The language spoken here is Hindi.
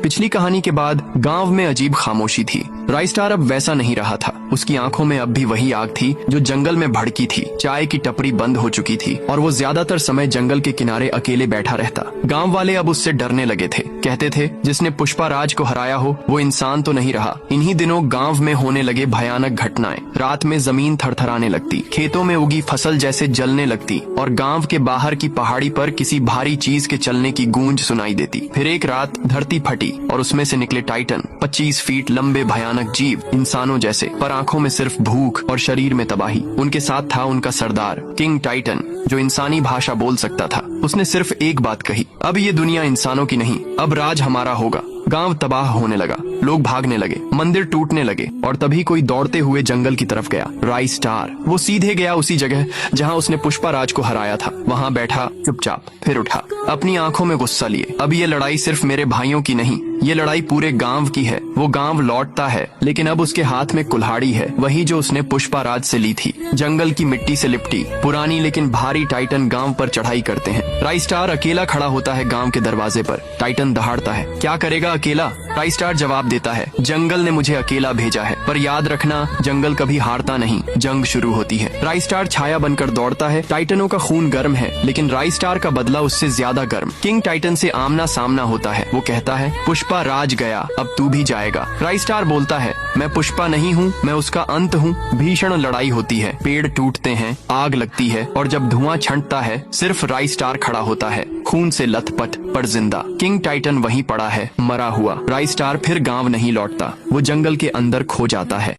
पिछली कहानी के बाद गांव में अजीब खामोशी थी। राइस्टार अब वैसा नहीं रहा था। उसकी आंखों में अब भी वही आग थी जो जंगल में भड़की थी। चाय की टपरी बंद हो चुकी थी और वो ज्यादातर समय जंगल के किनारे अकेले बैठा रहता। गांव वाले अब उससे डरने लगे थे। कहते थे जिसने पुष्पाराज को हराया हो वो इंसान तो नहीं रहा। इन्हीं दिनों गांव में होने लगे भयानक घटनाएं। रात में जमीन थरथराने लगती, खेतों में उगी फसल जैसे जलने लगती और गांव के बाहर की पहाड़ी पर किसी भारी चीज के चलने की गूंज सुनाई देती। फिर एक रात धरती फटी और उसमें से निकले टाइटन, 25 फीट लंबे भयानक जीव, इंसानों जैसे, पर आंखों में सिर्फ भूख और शरीर में तबाही। उनके साथ था उनका सरदार किंग टाइटन, जो इंसानी भाषा बोल सकता था। उसने सिर्फ एक बात कही, अब ये दुनिया इंसानों की नहीं, अब राज हमारा होगा। गांव तबाह होने लगा, लोग भागने लगे, मंदिर टूटने लगे और तभी कोई दौड़ते हुए जंगल की तरफ गया। राइस्टार वो सीधे गया उसी जगह जहां उसने पुष्पाराज को हराया था। वहां बैठा चुपचाप, फिर उठा, अपनी आंखों में गुस्सा लिए। अब ये लड़ाई सिर्फ मेरे भाइयों की नहीं, ये लड़ाई पूरे गांव की है। वो गांव लौटता है, लेकिन अब उसके हाथ में कुल्हाड़ी है, वही जो उसने पुष्पाराज से ली थी। जंगल की मिट्टी से लिपटी पुरानी लेकिन भारी टाइटन गांव पर चढ़ाई करते हैं। राइस्टार अकेला खड़ा होता है गांव के दरवाजे पर। टाइटन दहाड़ता है, क्या करेगा अकेला? राइस्टार जवाब देता है, जंगल ने मुझे अकेला भेजा है, पर याद रखना जंगल कभी हारता नहीं, जंग शुरू होती है। राइस्टार छाया बनकर दौड़ता है। टाइटनों का खून गर्म है, लेकिन राइस्टार का बदला उससे ज्यादा गर्म। किंग टाइटन से आमना सामना होता है। वो कहता है, पुष्पा राज गया, अब तू भी जाएगा। राइस्टार बोलता है, मैं पुष्पा नहीं हूँ, मैं उसका अंत हूँ। भीषण लड़ाई होती है, पेड़ टूटते हैं, आग लगती है और जब धुआं छंटता है सिर्फ राइस्टार खड़ा होता है, खून से लथपथ पर जिंदा। किंग टाइटन वहीं पड़ा है, मरा हुआ। राइस्टार फिर गांव नहीं लौटता, वो जंगल के अंदर खो जाता है।